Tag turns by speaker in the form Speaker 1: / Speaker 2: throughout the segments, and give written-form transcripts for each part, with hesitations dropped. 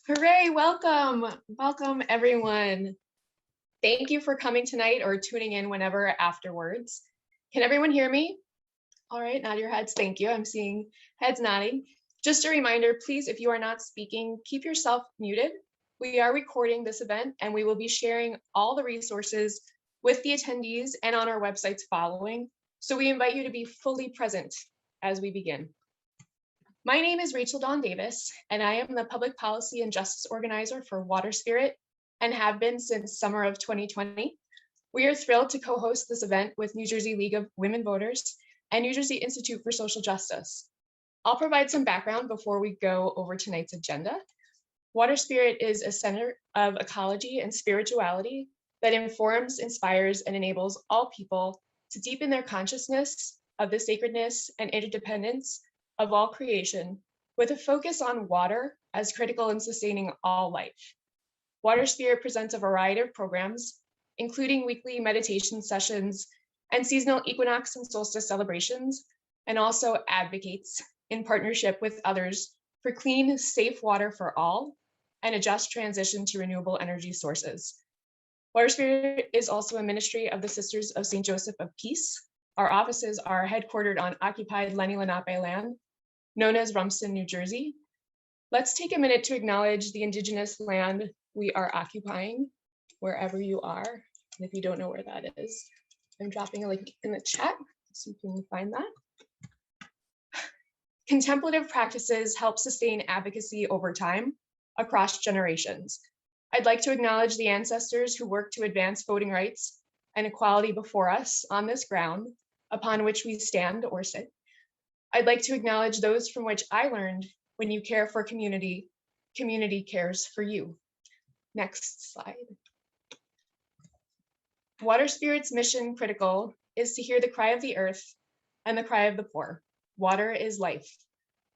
Speaker 1: Hooray, welcome. Welcome everyone. Thank you for coming tonight or tuning in whenever afterwards. Can everyone hear me? All right, nod your heads, thank you. I'm seeing heads nodding. Just a reminder, please, if you are not speaking, keep yourself muted. We are recording this event and we will be sharing all the resources with the attendees and on our websites following. So we invite you to be fully present as we begin. My name is Rachel Dawn Davis, and I am the Public Policy and Justice Organizer for Waterspirit and have been since summer of 2020. We are thrilled to co-host this event with New Jersey League of Women Voters and New Jersey Institute for Social Justice. I'll provide some background before we go over tonight's agenda. Waterspirit is a center of ecology and spirituality that informs, inspires, and enables all people to deepen their consciousness of the sacredness and interdependence of all creation, with a focus on water as critical in sustaining all life. Waterspirit presents a variety of programs, including weekly meditation sessions and seasonal equinox and solstice celebrations, and also advocates in partnership with others for clean, safe water for all and a just transition to renewable energy sources. Waterspirit is also a ministry of the Sisters of St. Joseph of Peace. Our offices are headquartered on occupied Lenni Lenape land, known as Rumson, New Jersey. Let's take a minute to acknowledge the Indigenous land we are occupying, wherever you are. And if you don't know where that is, I'm dropping a link in the chat so you can find that. Contemplative practices help sustain advocacy over time across generations. I'd like to acknowledge the ancestors who worked to advance voting rights and equality before us on this ground upon which we stand or sit. I'd like to acknowledge those from which I learned when you care for community, community cares for you. Next slide. Waterspirit's mission critical is to hear the cry of the earth and the cry of the poor. Water is life.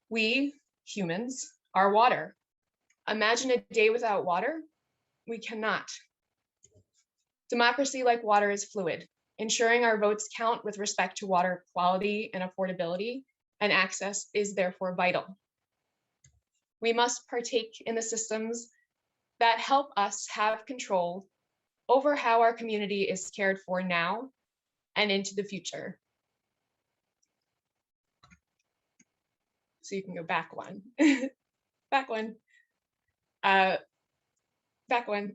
Speaker 1: We, humans, are water. Imagine a day without water. We cannot. Democracy, like water, is fluid. Ensuring our votes count with respect to water quality and affordability and access is therefore vital. We must partake in the systems that help us have control over how our community is cared for now and into the future. So you can go back one, back one, back one.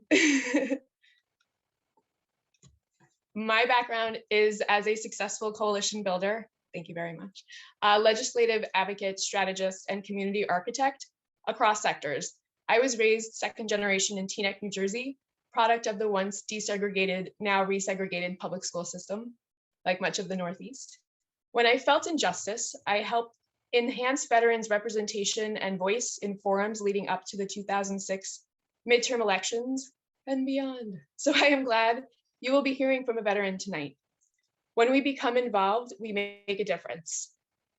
Speaker 1: My background is as a successful coalition builder. Thank you very much. Legislative advocate, strategist, and community architect across sectors. I was raised second generation in Teaneck, New Jersey, product of the once desegregated, now resegregated public school system, like much of the Northeast. When I felt injustice, I helped enhance veterans' representation and voice in forums leading up to the 2006 midterm elections and beyond. So I am glad you will be hearing from a veteran tonight. When we become involved, we make a difference.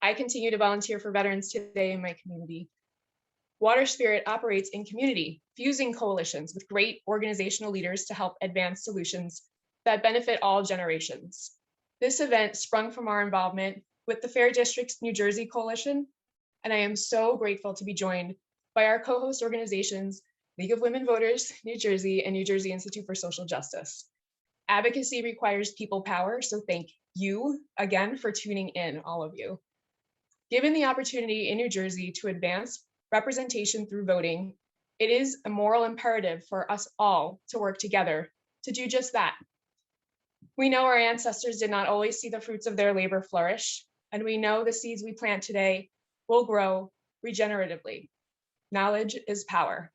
Speaker 1: I continue to volunteer for veterans today in my community. Waterspirit operates in community, fusing coalitions with great organizational leaders to help advance solutions that benefit all generations. This event sprung from our involvement with the Fair Districts New Jersey Coalition, and I am so grateful to be joined by our co-host organizations, League of Women Voters, New Jersey, and New Jersey Institute for Social Justice. Advocacy requires people power, so thank you again for tuning in, all of you. Given the opportunity in New Jersey to advance representation through voting, it is a moral imperative for us all to work together to do just that. We know our ancestors did not always see the fruits of their labor flourish, and we know the seeds we plant today will grow regeneratively. Knowledge is power.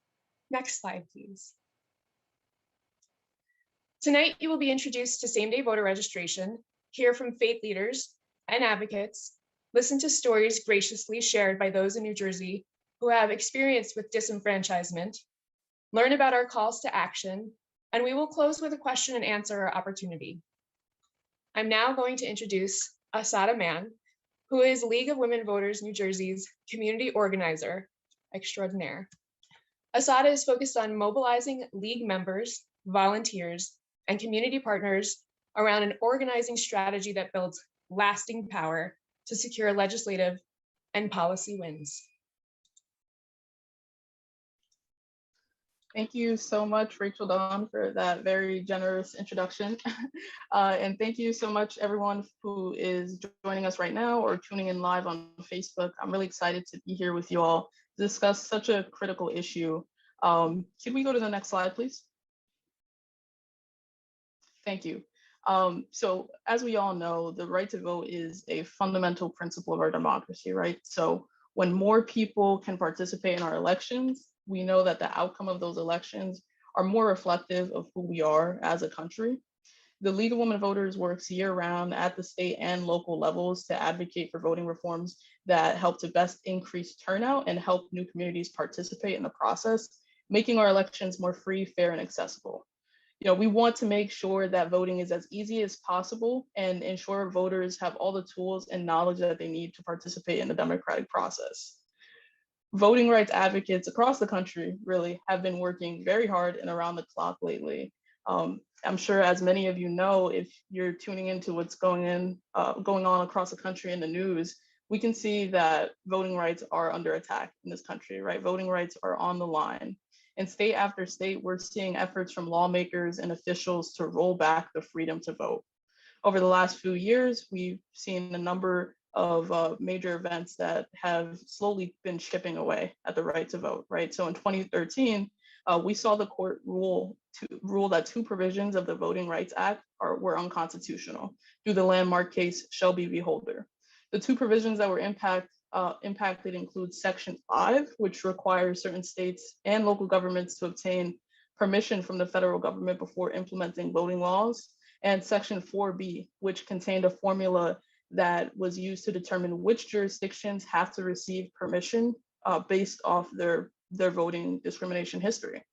Speaker 1: Next slide, please. Tonight, you will be introduced to same-day voter registration, hear from faith leaders and advocates, listen to stories graciously shared by those in New Jersey who have experience with disenfranchisement, learn about our calls to action, and we will close with a question and answer opportunity. I'm now going to introduce Asada Mann, who is League of Women Voters New Jersey's community organizer extraordinaire. Asada is focused on mobilizing League members, volunteers, and community partners around an organizing strategy that builds lasting power to secure legislative and policy wins.
Speaker 2: Thank you so much, Rachel Dawn, for that very generous introduction. And thank you so much, everyone who is joining us right now or tuning in live on Facebook. I'm really excited to be here with you all to discuss such a critical issue. Could we go to the next slide, please? Thank you. So as we all know, the right to vote is a fundamental principle of our democracy, right? So when more people can participate in our elections, we know that the outcome of those elections are more reflective of who we are as a country. The League of Women Voters works year-round at the state and local levels to advocate for voting reforms that help to best increase turnout and help new communities participate in the process, making our elections more free, fair, and accessible. We want to make sure that voting is as easy as possible and ensure voters have all the tools and knowledge that they need to participate in the democratic process. Voting rights advocates across the country really have been working very hard and around the clock lately. I'm sure, as many of you know, if you're tuning into what's going on across the country in the news, we can see that voting rights are under attack in this country, right? Voting rights are on the line. And state after state, we're seeing efforts from lawmakers and officials to roll back the freedom to vote. Over the last few years, we've seen a number of major events that have slowly been chipping away at the right to vote, right? So in 2013, we saw the court rule that two provisions of the Voting Rights Act were unconstitutional through the landmark case Shelby v. Holder. The two provisions that were impacted include Section 5, which requires certain states and local governments to obtain permission from the federal government before implementing voting laws, and Section 4B, which contained a formula that was used to determine which jurisdictions have to receive permission based off their voting discrimination history.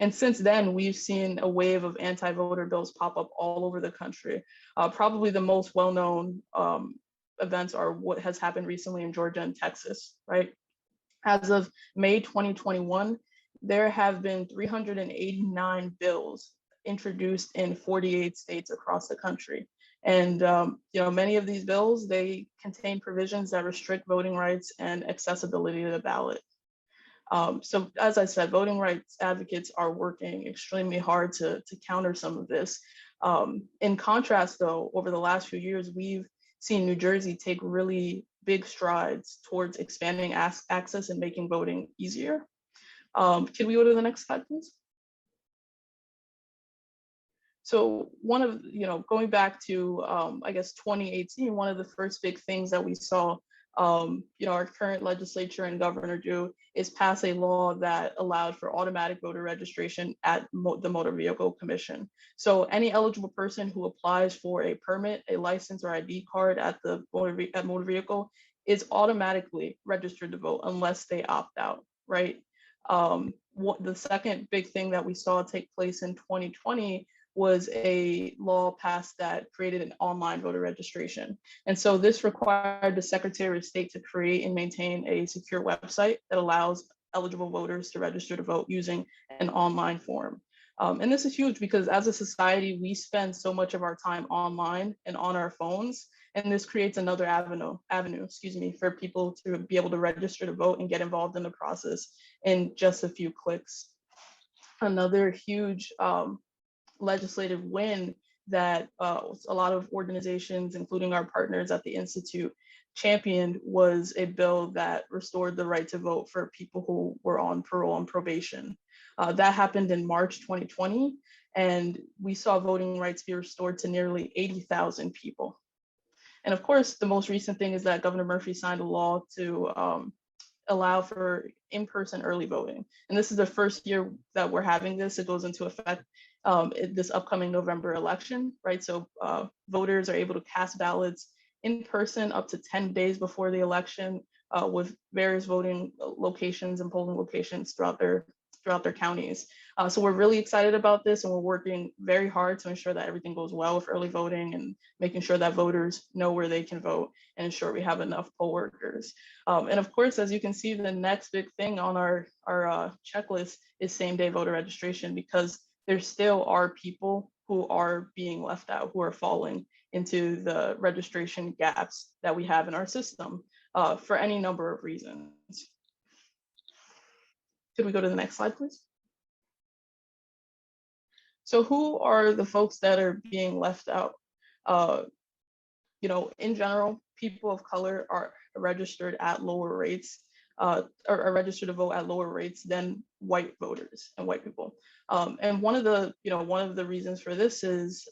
Speaker 2: And since then, we've seen a wave of anti-voter bills pop up all over the country. Probably the most well-known events are what has happened recently in Georgia and Texas, right? As of May 2021, there have been 389 bills introduced in 48 states across the country. And many of these bills, they contain provisions that restrict voting rights and accessibility to the ballot. So as I said, voting rights advocates are working extremely hard to counter some of this. In contrast, though, over the last few years, we've seen New Jersey take really big strides towards expanding access and making voting easier. Can we go to the next slide, please? So going back to, I guess, 2018, one of the first big things that we saw, our current legislature and governor do is pass a law that allowed for automatic voter registration at the Motor Vehicle Commission. So any eligible person who applies for a permit, a license, or ID card at the motor vehicle is automatically registered to vote unless they opt out, right? The second big thing that we saw take place in 2020 was a law passed that created an online voter registration. And so this required the Secretary of State to create and maintain a secure website that allows eligible voters to register to vote using an online form. And this is huge because as a society, we spend so much of our time online and on our phones, and this creates another avenue, for people to be able to register to vote and get involved in the process in just a few clicks. Another huge legislative win that a lot of organizations, including our partners at the Institute, championed was a bill that restored the right to vote for people who were on parole and probation. That happened in March 2020, and we saw voting rights be restored to nearly 80,000 people. And of course, the most recent thing is that Governor Murphy signed a law to allow for in-person early voting. And this is the first year that we're having this. It goes into effect this upcoming November election, right? So voters are able to cast ballots in person up to 10 days before the election with various voting locations and polling locations throughout their counties. So we're really excited about this, and we're working very hard to ensure that everything goes well with early voting and making sure that voters know where they can vote and ensure we have enough poll workers. And of course, as you can see, the next big thing on our checklist is same-day voter registration, because there still are people who are being left out, who are falling into the registration gaps that we have in our system for any number of reasons. Could we go to the next slide, please? So who are the folks that are being left out? In general, people of color are registered at lower rates, or are registered to vote at lower rates than white voters and white people. And one of the reasons for this is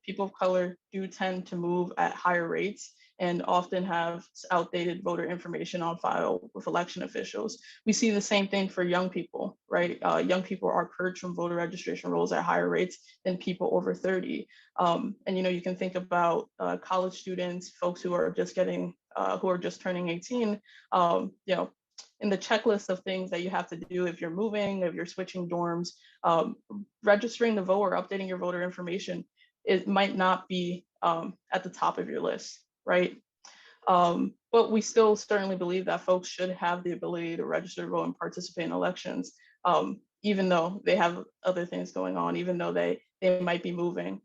Speaker 2: people of color do tend to move at higher rates and often have outdated voter information on file with election officials. We see the same thing for young people, right? Young people are purged from voter registration rolls at higher rates than people over 30. And you can think about college students, folks who are just turning 18. In the checklist of things that you have to do if you're moving, if you're switching dorms, registering to vote or updating your voter information, it might not be at the top of your list, right? But we still certainly believe that folks should have the ability to register to vote and participate in elections, even though they have other things going on, even though they might be moving.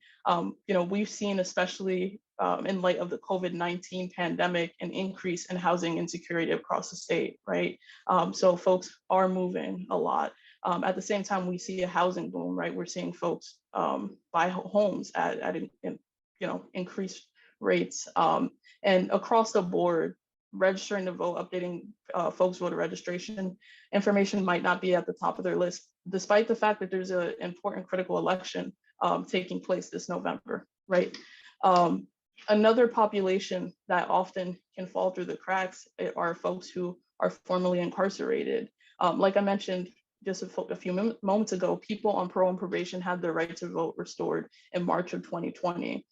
Speaker 2: We've seen, especially in light of the COVID-19 pandemic, an increase in housing insecurity across the state, right? So folks are moving a lot. At the same time, we see a housing boom, right? We're seeing folks buy homes at increased rates. And across the board, registering to vote, updating folks' voter registration information might not be at the top of their list, despite the fact that there's an important critical election taking place this November, right? Another population that often can fall through the cracks are folks who are formerly incarcerated. Like I mentioned just a few moments ago, people on parole and probation had their right to vote restored in March of 2020.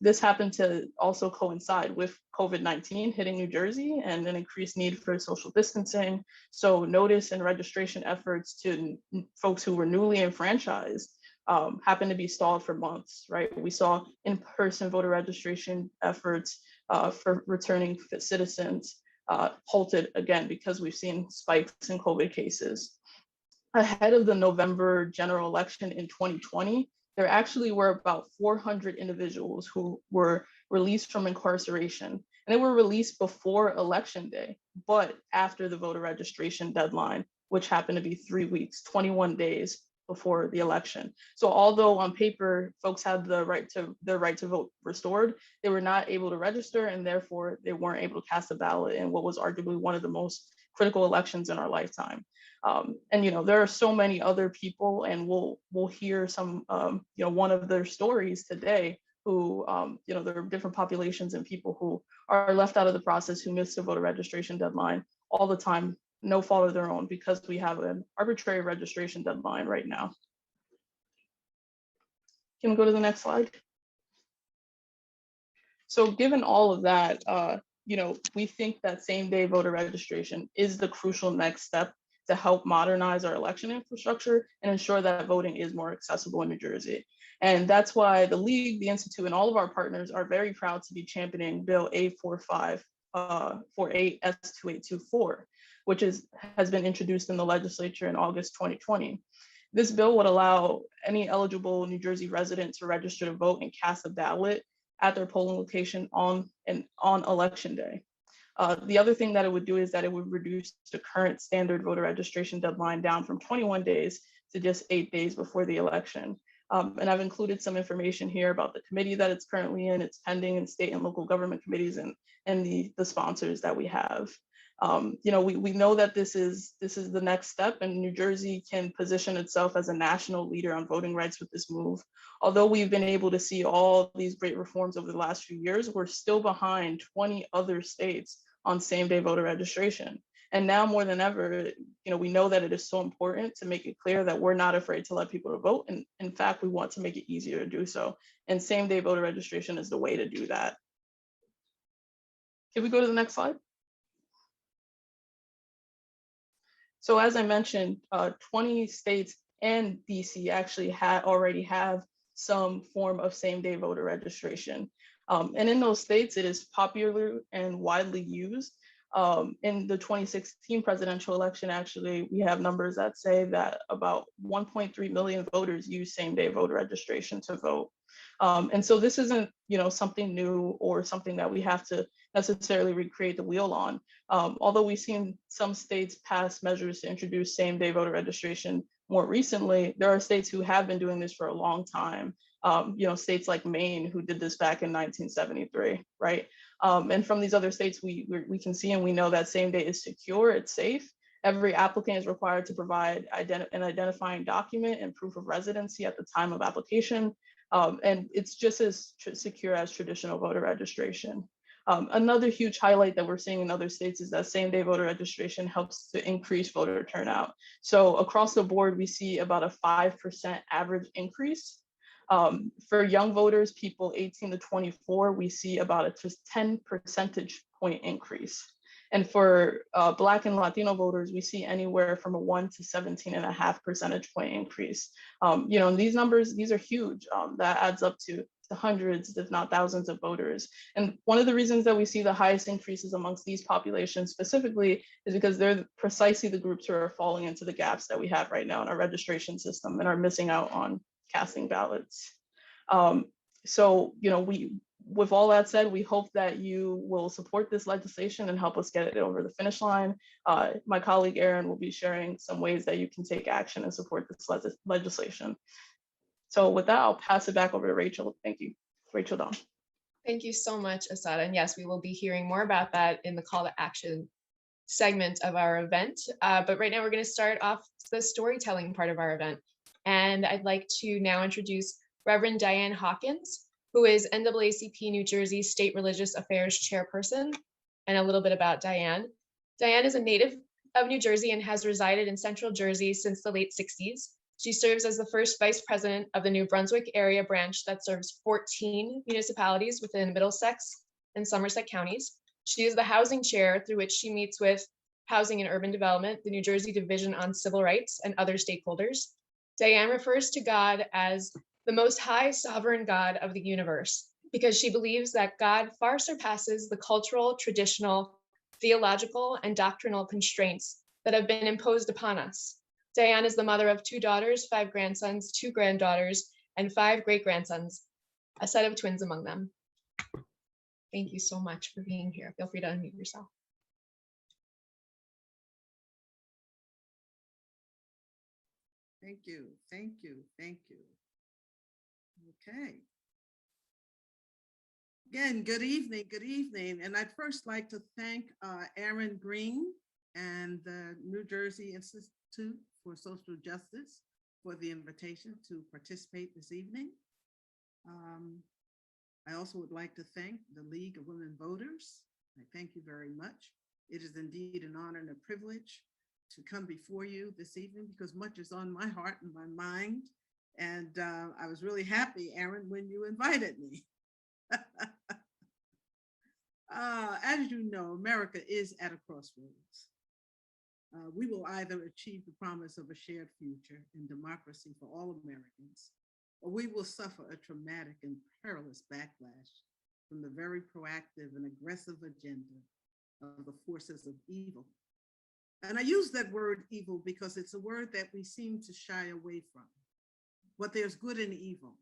Speaker 2: This happened to also coincide with COVID-19 hitting New Jersey and an increased need for social distancing. So notice and registration efforts to folks who were newly enfranchised happened to be stalled for months, right? We saw in-person voter registration efforts for returning citizens halted again because we've seen spikes in COVID cases. Ahead of the November general election in 2020, there actually were about 400 individuals who were released from incarceration. And they were released before election day, but after the voter registration deadline, which happened to be 3 weeks, 21 days before the election. So although on paper, folks had their right to vote restored, they were not able to register, and therefore they weren't able to cast a ballot in what was arguably one of the most critical elections in our lifetime. And there are so many other people, and we'll hear some one of their stories today who there are different populations and people who are left out of the process, who miss the voter registration deadline all the time, no fault of their own, because we have an arbitrary registration deadline right now. Can we go to the next slide? So given all of that, we think that same-day voter registration is the crucial next step to help modernize our election infrastructure and ensure that voting is more accessible in New Jersey. And that's why the League, the Institute, and all of our partners are very proud to be championing Bill A4548S2824, which has been introduced in the legislature in August 2020. This bill would allow any eligible New Jersey resident to register to vote and cast a ballot at their polling location on election day. The other thing that it would do is that it would reduce the current standard voter registration deadline down from 21 days to just 8 days before the election. And I've included some information here about the committee that it's currently in. It's pending in state and local government committees and the sponsors that we have. We know that this is the next step, and New Jersey can position itself as a national leader on voting rights with this move. Although we've been able to see all these great reforms over the last few years, we're still behind 20 other states on same-day voter registration. And now more than ever, we know that it is so important to make it clear that we're not afraid to let people to vote. And in fact, we want to make it easier to do so. And same-day voter registration is the way to do that. Can we go to the next slide? So as I mentioned, 20 states and DC actually already have some form of same-day voter registration. And in those states, it is popular and widely used. In the 2016 presidential election, actually, we have numbers that say that about 1.3 million voters use same-day voter registration to vote. And so this isn't, something new or something that we have to necessarily recreate the wheel on. Although we've seen some states pass measures to introduce same-day voter registration more recently, there are states who have been doing this for a long time. States like Maine, who did this back in 1973, right? And from these other states, we can see and we know that same day is secure, it's safe. Every applicant is required to provide an identifying document and proof of residency at the time of application. And it's just as secure as traditional voter registration. Another huge highlight that we're seeing in other states is that same day voter registration helps to increase voter turnout. So across the board, we see about a 5% average increase. For young voters, people 18 to 24, we see about a 10 percentage point increase. And for Black and Latino voters, we see anywhere from a 1 to 17.5 percentage point increase. And these numbers, these are huge. That adds up to hundreds, if not thousands of voters. And one of the reasons that we see the highest increases amongst these populations specifically is because they're precisely the groups who are falling into the gaps that we have right now in our registration system and are missing out on casting ballots. With all that said, we hope that you will support this legislation and help us get it over the finish line. My colleague Erin will be sharing some ways that you can take action and support this legislation. So with that, I'll pass it back over to Rachel. Thank you. Rachel Dawn.
Speaker 1: Thank you so much, Asada. And yes, we will be hearing more about that in the call to action segment of our event. But right now we're going to start off the storytelling part of our event. And I'd like to now introduce Reverend Diane Hawkins, who is NAACP New Jersey State Religious Affairs Chairperson, and a little bit about Diane. Diane is a native of New Jersey and has resided in Central Jersey since the late 60s. She serves as the first vice president of the New Brunswick area branch that serves 14 municipalities within Middlesex and Somerset counties. She is the housing chair through which she meets with Housing and Urban Development, the New Jersey Division on Civil Rights, and other stakeholders. Diane refers to God as the most high sovereign God of the universe, because she believes that God far surpasses the cultural, traditional, theological, and doctrinal constraints that have been imposed upon us. Diane is the mother of 2 daughters, 5 grandsons, 2 granddaughters, and 5 great-grandsons, a set of twins among them. Thank you so much for being here. Feel free to unmute yourself.
Speaker 3: Thank you, thank you, thank you. Okay. Again, good evening. And I'd first like to thank Aaron Green and the New Jersey Institute for Social Justice for the invitation to participate this evening. I also would like to thank the League of Women Voters. I thank you very much. It is indeed an honor and a privilege to come before you this evening because much is on my heart and my mind. And I was really happy, Aaron, when you invited me. As you know, America is at a crossroads. We will either achieve the promise of a shared future and democracy for all Americans, or we will suffer a traumatic and perilous backlash from the very proactive and aggressive agenda of the forces of evil. And I use that word evil because it's a word that we seem to shy away from. But there's good and evil.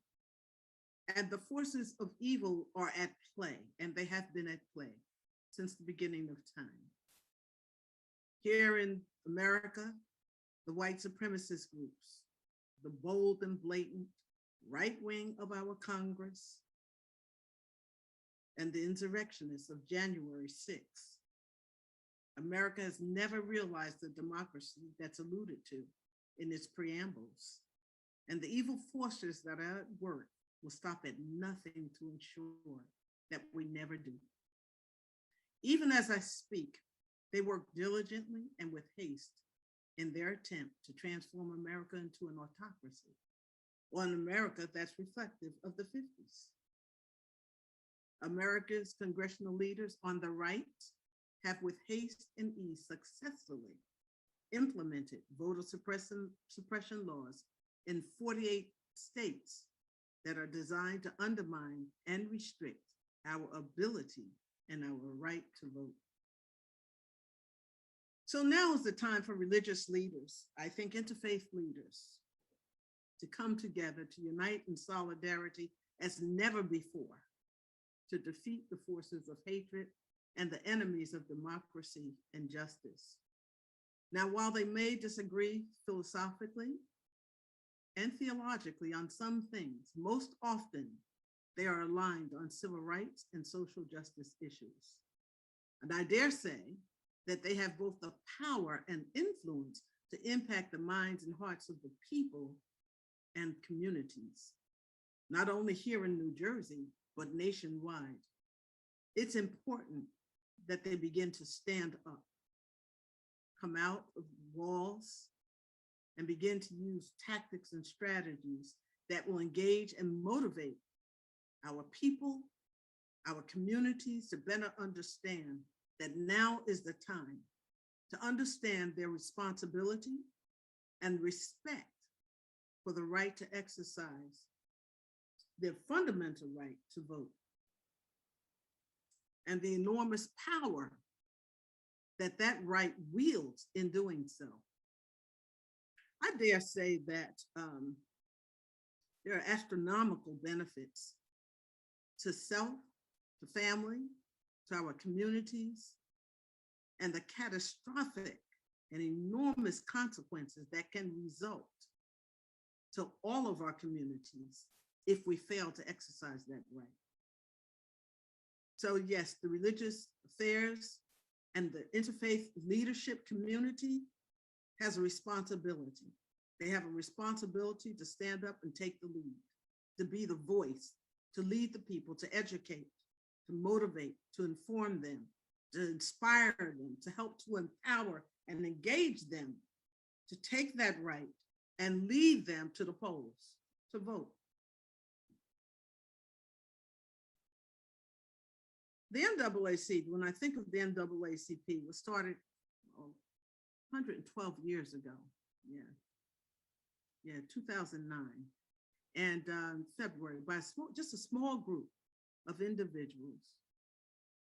Speaker 3: And the forces of evil are at play, and they have been at play since the beginning of time. Here in America, the white supremacist groups, the bold and blatant right wing of our Congress, and the insurrectionists of January 6th. America has never realized the democracy that's alluded to in its preambles. And the evil forces that are at work will stop at nothing to ensure that we never do. Even as I speak, they work diligently and with haste in their attempt to transform America into an autocracy, or an America that's reflective of the 50s. America's congressional leaders on the right have with haste and ease successfully implemented voter suppression laws in 48 states that are designed to undermine and restrict our ability and our right to vote. So now is the time for religious leaders, I think interfaith leaders, to come together to unite in solidarity as never before to defeat the forces of hatred and the enemies of democracy and justice. Now, while they may disagree philosophically and theologically on some things. Most often, they are aligned on civil rights and social justice issues. And I dare say that they have both the power and influence to impact the minds and hearts of the people and communities, not only here in New Jersey, but nationwide. It's important that they begin to stand up, come out of walls, and begin to use tactics and strategies that will engage and motivate our people, our communities to better understand that now is the time to understand their responsibility and respect for the right to exercise their fundamental right to vote and the enormous power that that right wields in doing so. I dare say that there are astronomical benefits to self, to family, to our communities, and the catastrophic and enormous consequences that can result to all of our communities if we fail to exercise that right. So yes, the religious affairs and the interfaith leadership community has a responsibility. They have a responsibility to stand up and take the lead, to be the voice, to lead the people, to educate, to motivate, to inform them, to inspire them, to help to empower and engage them to take that right and lead them to the polls to vote. The NAACP, when I think of the NAACP, was started 112 years ago. Yeah, 2009. And February, by just a small group of individuals.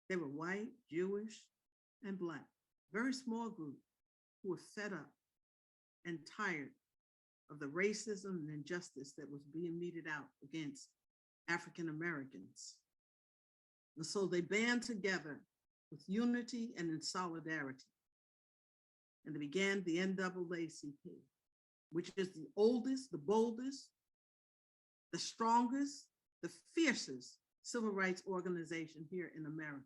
Speaker 3: They were white, Jewish, and Black. Very small group who were fed up and tired of the racism and injustice that was being meted out against African Americans. And so they band together with unity and in solidarity. And they began the NAACP, which is the oldest, the boldest, the strongest, the fiercest civil rights organization here in America.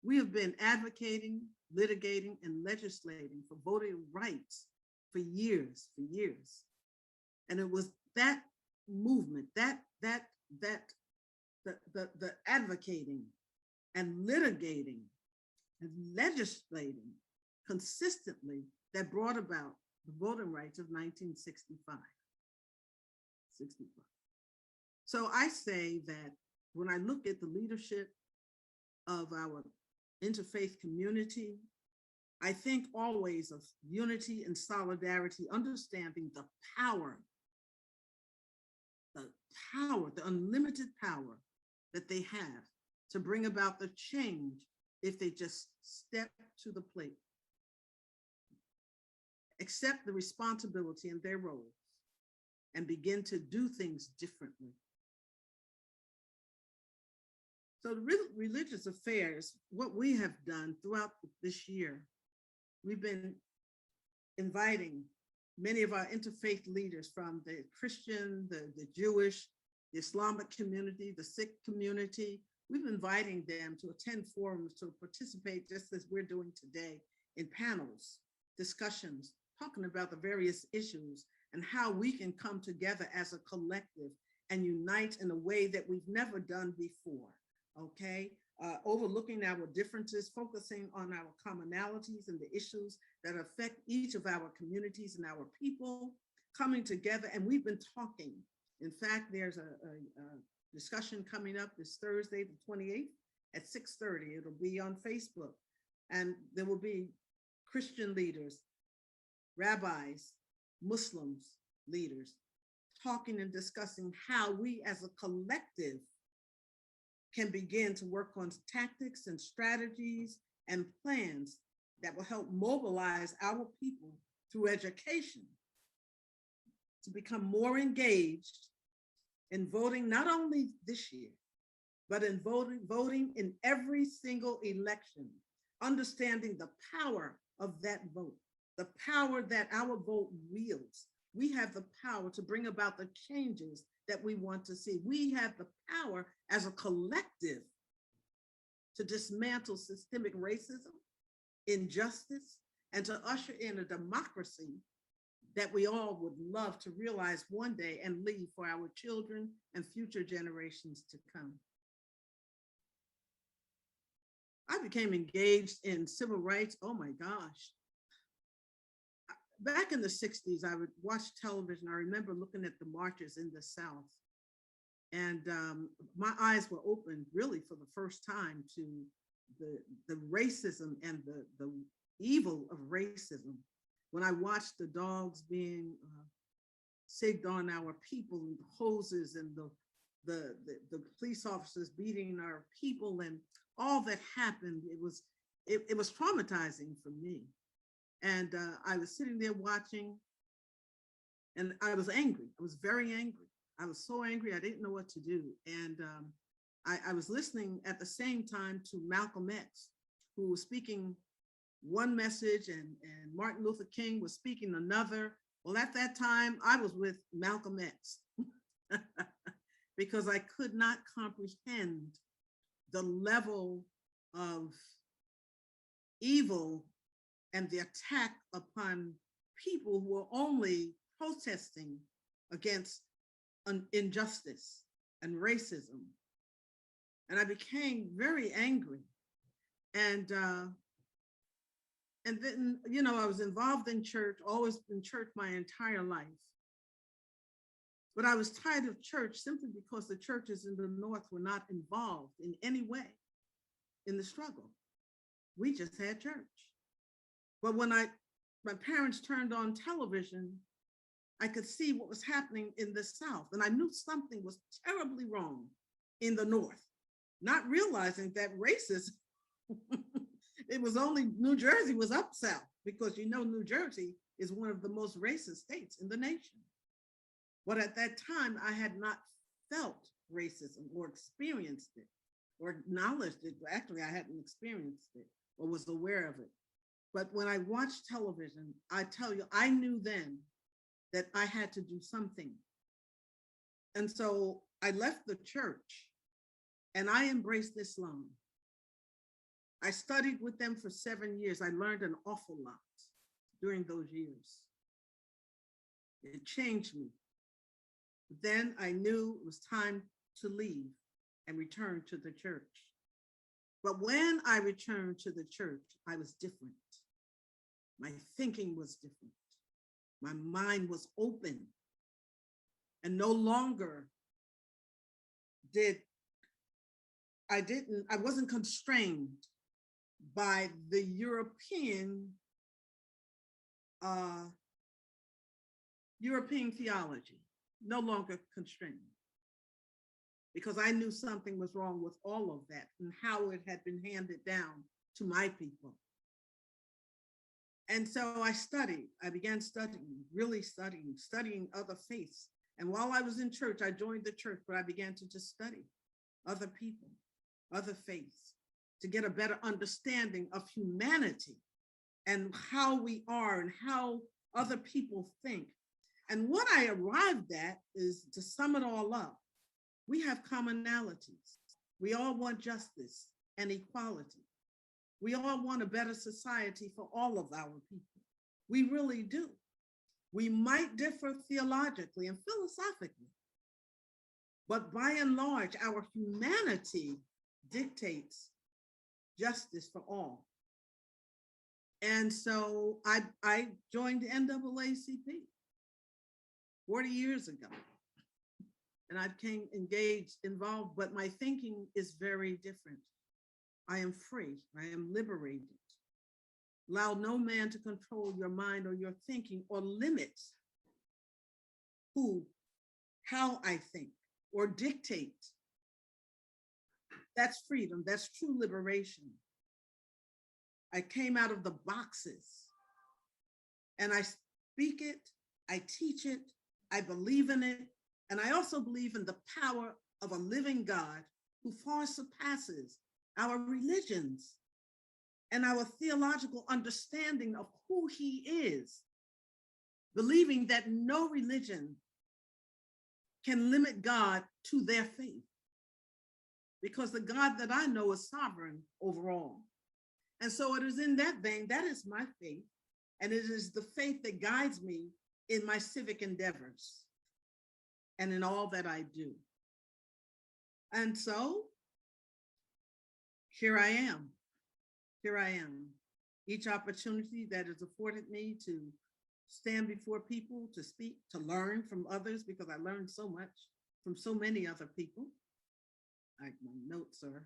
Speaker 3: We have been advocating, litigating, and legislating for voting rights for years. And it was that movement, the advocating and litigating and legislating consistently that brought about the voting rights of 1965. So I say that when I look at the leadership of our interfaith community, I think always of unity and solidarity, understanding the power, the unlimited power that they have to bring about the change if they just step to the plate, accept the responsibility in their roles, and begin to do things differently. So the religious affairs, what we have done throughout this year, we've been inviting many of our interfaith leaders from the Christian, the Jewish, the Islamic community, the Sikh community. We've been inviting them to attend forums, to participate just as we're doing today in panels, discussions, talking about the various issues and how we can come together as a collective and unite in a way that we've never done before. Okay, overlooking our differences, focusing on our commonalities and the issues that affect each of our communities and our people, coming together. And we've been talking. In fact, there's a discussion coming up this Thursday, the 28th at 6:30. It'll be on Facebook. And there will be Christian leaders, rabbis, Muslims leaders, talking and discussing how we as a collective can begin to work on tactics and strategies and plans that will help mobilize our people through education to become more engaged in voting, not only this year, but in voting in every single election, understanding the power of that vote, the power that our vote wields, We have the power to bring about the changes that we want to see. We have the power as a collective to dismantle systemic racism, injustice, and to usher in a democracy that we all would love to realize one day and leave for our children and future generations to come. I became engaged in civil rights. Oh my gosh. Back in the 60s, I would watch television. I remember looking at the marches in the South. And my eyes were opened really for the first time to the racism and the evil of racism. When I watched the dogs being sigged on our people, and the hoses, and the police officers beating our people, and all that happened, it was traumatizing for me. And I was sitting there watching, and I was angry. I was very angry. I was so angry, I didn't know what to do. And I was listening at the same time to Malcolm X, who was speaking one message, and Martin Luther King was speaking another. Well, at that time, I was with Malcolm X because I could not comprehend the level of evil and the attack upon people who were only protesting against injustice and racism. And I became very angry. And then, you know, I was involved in church, always in church my entire life. But I was tired of church simply because the churches in the North were not involved in any way in the struggle. We just had church. But when my parents turned on television, I could see what was happening in the South. And I knew something was terribly wrong in the North, not realizing that racism, it was only New Jersey was up South, because you know New Jersey is one of the most racist states in the nation. But at that time, I had not felt racism or experienced it or acknowledged it. Actually, I hadn't experienced it or was aware of it. But when I watched television, I tell you, I knew then that I had to do something. And so I left the church and I embraced Islam. I studied with them for 7 years. I learned an awful lot during those years. It changed me. Then I knew it was time to leave and return to the church. But when I returned to the church, I was different. My thinking was different. My mind was open. And no longer I wasn't constrained by the European theology, no longer constrained, because I knew something was wrong with all of that and how it had been handed down to my people. And so I began studying, really studying other faiths. And while I was in church, I joined the church, but I began to just study other people, other faiths, to get a better understanding of humanity and how we are and how other people think. And what I arrived at is, to sum it all up, we have commonalities. We all want justice and equality. We all want a better society for all of our people. We really do. We might differ theologically and philosophically, but by and large, our humanity dictates justice for all. And so I joined the NAACP 40 years ago. And I became involved, but my thinking is very different. I am free, I am liberated. Allow no man to control your mind or your thinking or limit how I think or dictate. That's freedom, that's true liberation. I came out of the boxes and I speak it, I teach it, I believe in it, and I also believe in the power of a living God who far surpasses our religions and our theological understanding of who he is. believing that no religion can limit God to their faith, because the God that I know is sovereign over all. And so it is in that vein, that is my faith, and it is the faith that guides me in my civic endeavors and in all that I do. And so here I am. Each opportunity that is afforded me to stand before people, to speak, to learn from others, because I learned so much from so many other people. Like my notes are,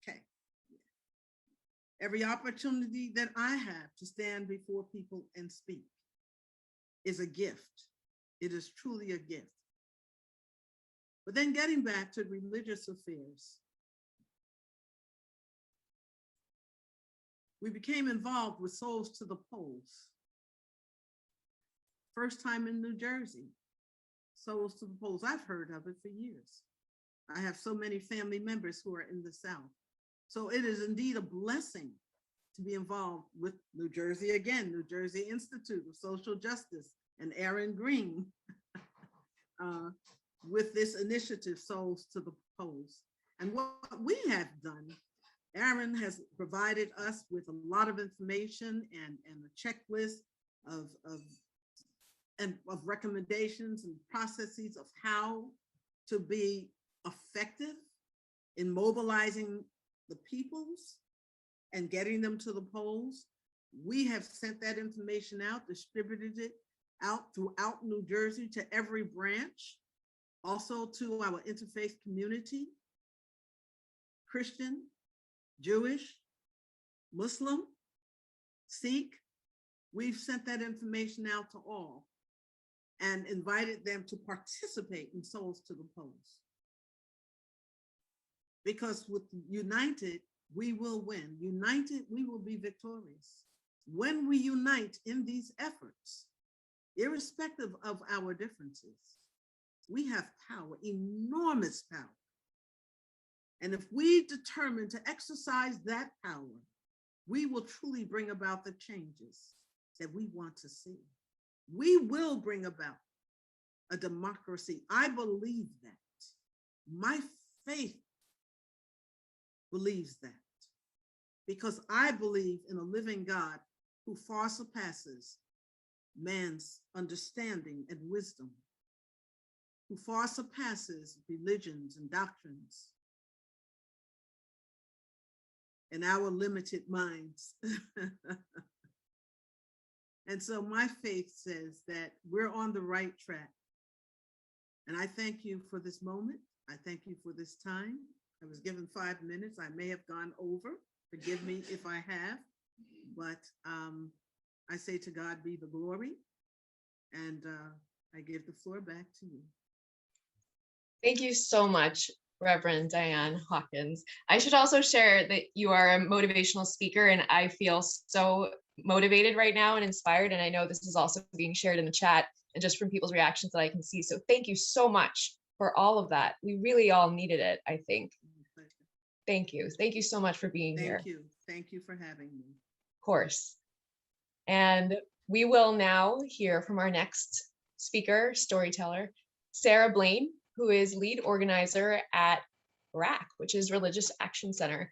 Speaker 3: okay. Every opportunity that I have to stand before people and speak is a gift. It is truly a gift. But then getting back to religious affairs, we became involved with Souls to the Polls. First time in New Jersey, Souls to the Polls. I've heard of it for years. I have so many family members who are in the South. So it is indeed a blessing to be involved with New Jersey again, New Jersey Institute of Social Justice and Aaron Green with this initiative, Souls to the Polls. And what we have done, Aaron has provided us with a lot of information and a checklist of recommendations and processes of how to be effective in mobilizing the peoples and getting them to the polls. We have sent that information out, distributed it out throughout New Jersey to every branch, also to our interfaith community, Christian, Jewish, Muslim, Sikh. We've sent that information out to all and invited them to participate in Souls to the Polls. Because with united, we will win. United, we will be victorious. When we unite in these efforts, irrespective of our differences, we have power, enormous power. And if we determine to exercise that power, we will truly bring about the changes that we want to see. We will bring about a democracy. I believe that. My faith believes that, because I believe in a living God who far surpasses man's understanding and wisdom, who far surpasses religions and doctrines and our limited minds. And so my faith says that we're on the right track. And I thank you for this moment. I thank you for this time. I was given 5 minutes. I may have gone over. Forgive me if I have, but I say to God be the glory. And I give the floor back to you.
Speaker 1: Thank you so much, Reverend Diane Hawkins. I should also share that you are a motivational speaker, and I feel so motivated right now and inspired. And I know this is also being shared in the chat and just from people's reactions that I can see. So thank you so much for all of that. We really all needed it, I think. Thank you. Thank you so much for being here.
Speaker 3: Thank you. Thank you for having me.
Speaker 1: Of course. And we will now hear from our next speaker, storyteller, Sarah Blaine, who is lead organizer at RAC, which is Religious Action Center.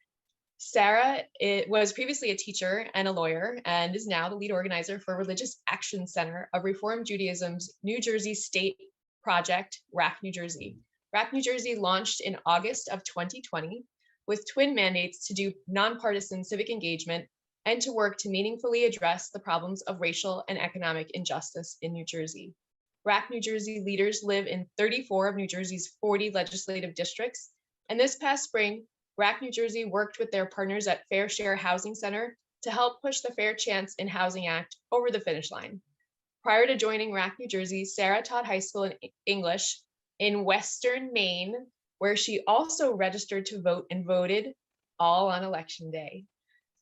Speaker 1: Sarah was previously a teacher and a lawyer and is now the lead organizer for Religious Action Center of Reform Judaism's New Jersey State Project, RAC New Jersey. RAC New Jersey launched in August of 2020 with twin mandates to do nonpartisan civic engagement and to work to meaningfully address the problems of racial and economic injustice in New Jersey. RAC New Jersey leaders live in 34 of New Jersey's 40 legislative districts, and this past spring, RAC New Jersey worked with their partners at Fair Share Housing Center to help push the Fair Chance in Housing Act over the finish line. Prior to joining RAC New Jersey, Sarah taught high school in English in Western Maine, where she also registered to vote and voted, all on election day.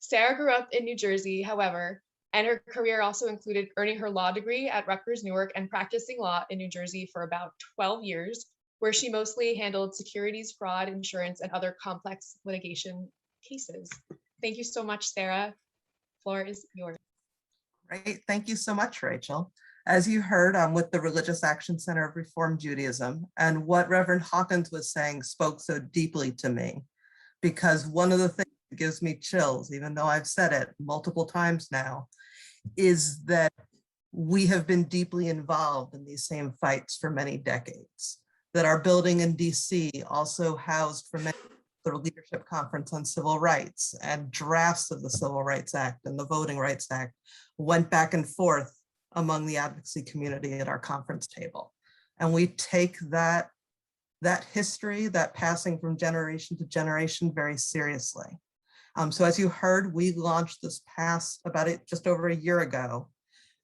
Speaker 1: Sarah grew up in New Jersey, however, and her career also included earning her law degree at Rutgers, Newark, and practicing law in New Jersey for about 12 years, where she mostly handled securities, fraud, insurance, and other complex litigation cases. Thank you so much, Sarah. Floor is yours.
Speaker 4: Great, thank you so much, Rachel. As you heard, I'm with the Religious Action Center of Reform Judaism, and what Reverend Hawkins was saying spoke so deeply to me, because one of the things that gives me chills, even though I've said it multiple times now, is that we have been deeply involved in these same fights for many decades, that our building in DC also housed for many the Leadership Conference on Civil Rights, and drafts of the Civil Rights Act and the Voting Rights Act went back and forth among the advocacy community at our conference table. And we take that history, that passing from generation to generation, very seriously. So as you heard, we launched this past just over a year ago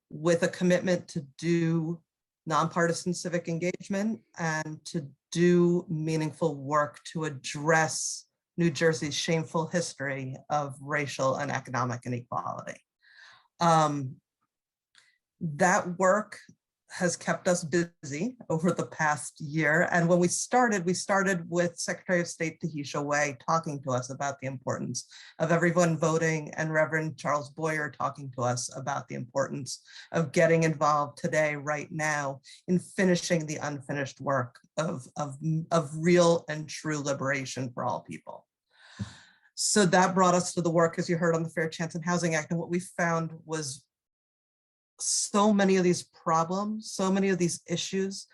Speaker 4: with a commitment to do nonpartisan civic engagement and to do meaningful work to address New Jersey's shameful history of racial and economic inequality. That work has kept us busy over the past year. And when we started with Secretary of State Tahisha Way talking to us about the importance of everyone voting, and Reverend Charles Boyer talking to us about the importance of getting involved today, right now, in finishing the unfinished work of real and true liberation for all people. So that brought us to the work, as you heard, on the Fair Chance and Housing Act. And what we found was so many of these problems, so many of these issues,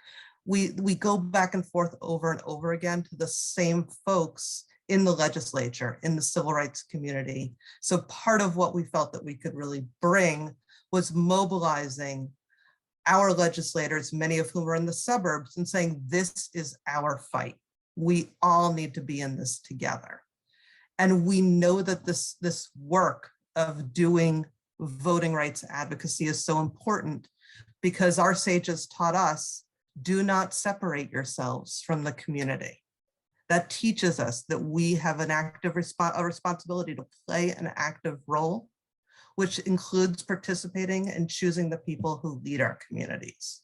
Speaker 4: we go back and forth over and over again to the same folks in the legislature, in the civil rights community. So part of what we felt that we could really bring was mobilizing our legislators, many of whom are in the suburbs, and saying, this is our fight. We all need to be in this together. And we know that this work of doing voting rights advocacy is so important, because our sages taught us, do not separate yourselves from the community. That teaches us that we have an active responsibility to play an active role, which includes participating and choosing the people who lead our communities.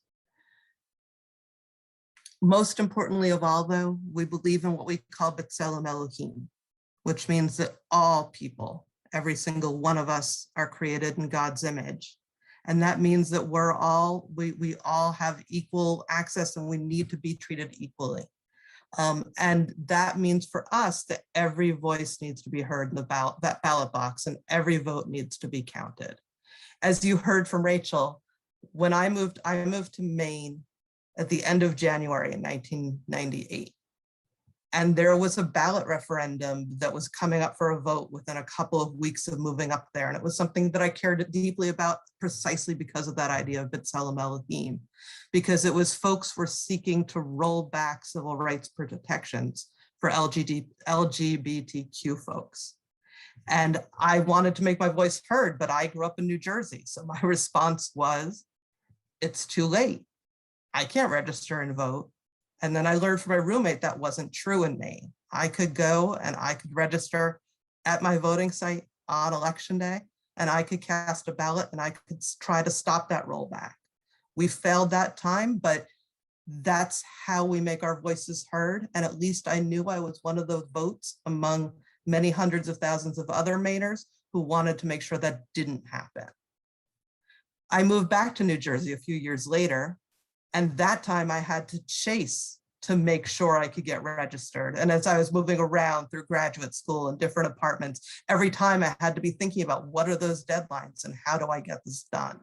Speaker 4: Most importantly of all, though, we believe in what we call B'Tselem Elohim, which means that all people, every single one of us, are created in God's image. And that means that we all have equal access, and we need to be treated equally. And that means for us that every voice needs to be heard in that ballot box, and every vote needs to be counted. As you heard from Rachel, when I moved to Maine at the end of January in 1998. And there was a ballot referendum that was coming up for a vote within a couple of weeks of moving up there. And it was something that I cared deeply about, precisely because of that idea of B'Tselem Elohim, because it was folks were seeking to roll back civil rights protections for LGBTQ folks. And I wanted to make my voice heard, but I grew up in New Jersey. So my response was, it's too late. I can't register and vote. And then I learned from my roommate that wasn't true in Maine. I could go and I could register at my voting site on election day, and I could cast a ballot, and I could try to stop that rollback. We failed that time, but that's how we make our voices heard. And at least I knew I was one of those votes among many hundreds of thousands of other Mainers who wanted to make sure that didn't happen. I moved back to New Jersey a few years later, and that time I had to chase to make sure I could get registered. And as I was moving around through graduate school and different apartments, every time I had to be thinking about what are those deadlines and how do I get this done?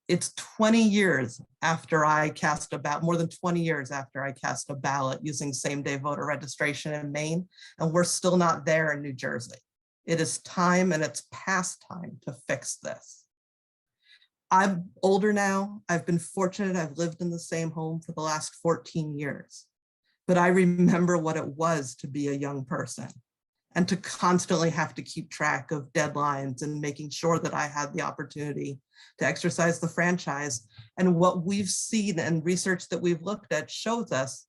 Speaker 4: It's 20 years after I cast a ballot, more than 20 years after I cast a ballot using same-day voter registration in Maine, and we're still not there in New Jersey. It is time, and it's past time to fix this. I'm older now. I've been fortunate. I've lived in the same home for the last 14 years, but I remember what it was to be a young person and to constantly have to keep track of deadlines and making sure that I had the opportunity to exercise the franchise. And what we've seen and research that we've looked at shows us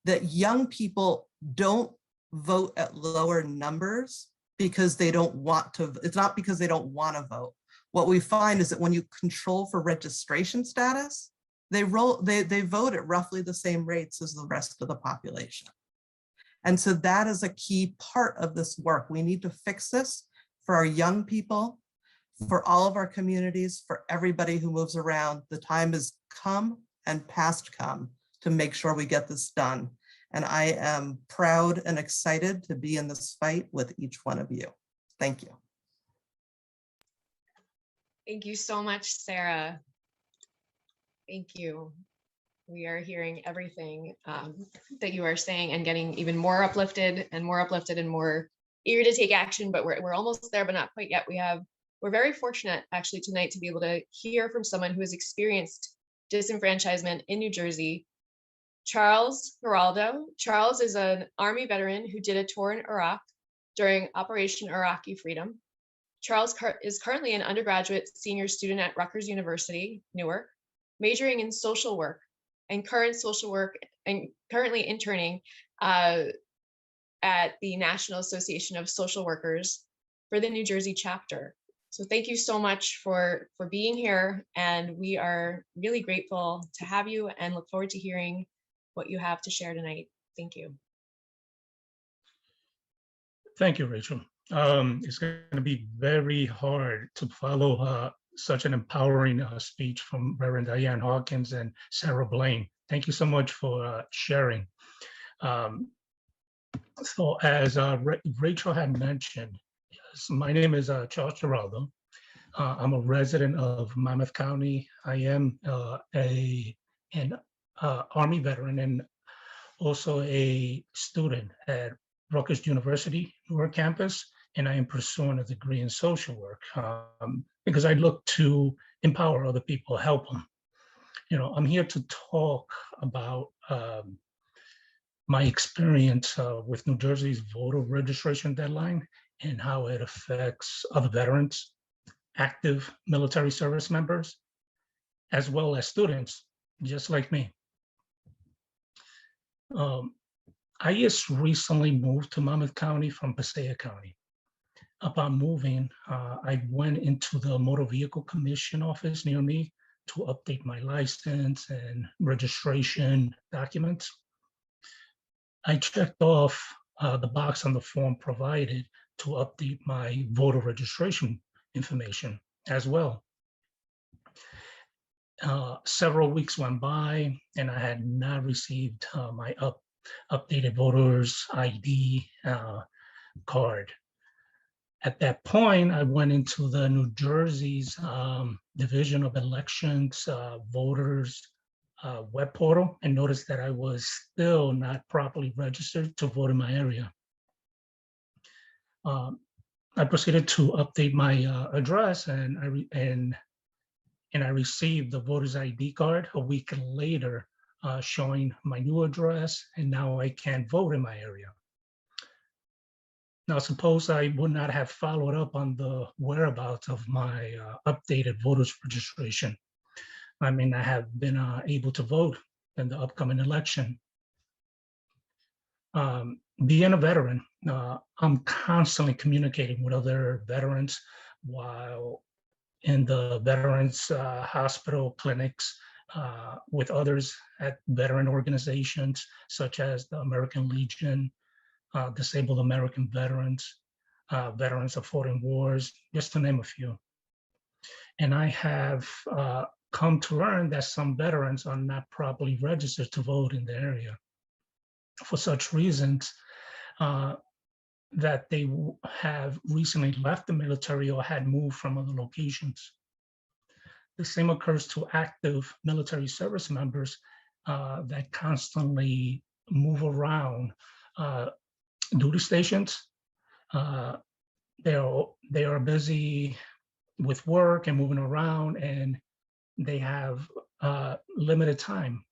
Speaker 4: that young people don't vote at lower numbers because they don't want to. It's not because they don't want to vote. What we find is that when you control for registration status, they vote at roughly the same rates as the rest of the population. And so that is a key part of this work. We need to fix this for our young people, For all of our communities, for everybody who moves around, the time has come and past come to make sure we get this done. And I am proud and excited to be in this fight with each one of you. Thank you.
Speaker 1: Thank you so much, Sarah. Thank you. We are hearing everything that you are saying and getting even more uplifted and more eager to take action, but we're almost there, but not quite yet. We're very fortunate actually tonight to be able to hear from someone who has experienced disenfranchisement in New Jersey, Charles Giraldo. Charles is an Army veteran who did a tour in Iraq during Operation Iraqi Freedom. Charles is currently an undergraduate senior student at Rutgers University, Newark, majoring in social work and currently interning at the National Association of Social Workers for the New Jersey chapter. So thank you so much for being here, and we are really grateful to have you and look forward to hearing what you have to share tonight. Thank you.
Speaker 5: Thank you, Rachel. It's going to be very hard to follow such an empowering speech from Reverend Diane Hawkins and Sarah Blaine. Thank you so much for sharing. So as Rachel had mentioned, yes, my name is Charles Giraldo. I'm a resident of Monmouth County. I am an Army veteran and also a student at Rutgers University, Newark campus, and I am pursuing a degree in social work because I look to empower other people, help them. You know, I'm here to talk about my experience with New Jersey's voter registration deadline and how it affects other veterans, active military service members, as well as students, just like me. I just recently moved to Monmouth County from Passaic County. Upon moving, I went into the Motor Vehicle Commission office near me to update my license and registration documents. I checked off the box on the form provided to update my voter registration information as well. Several weeks went by and I had not received my updated voter's ID card. At that point, I went into the New Jersey's Division of Elections voters web portal and noticed that I was still not properly registered to vote in my area. I proceeded to update my address and I received the voter's ID card a week later showing my new address, and now I can vote in my area. Now, suppose I would not have followed up on the whereabouts of my updated voter's registration. I mean, I have been able to vote in the upcoming election. Being a veteran, I'm constantly communicating with other veterans while in the veterans hospital clinics, with others at veteran organizations such as the American Legion, Disabled American Veterans, Veterans of Foreign Wars, just to name a few. And I have come to learn that some veterans are not properly registered to vote in the area for such reasons that they have recently left the military or had moved from other locations. The same occurs to active military service members that constantly move around duty stations. They are busy with work and moving around, and they have limited time.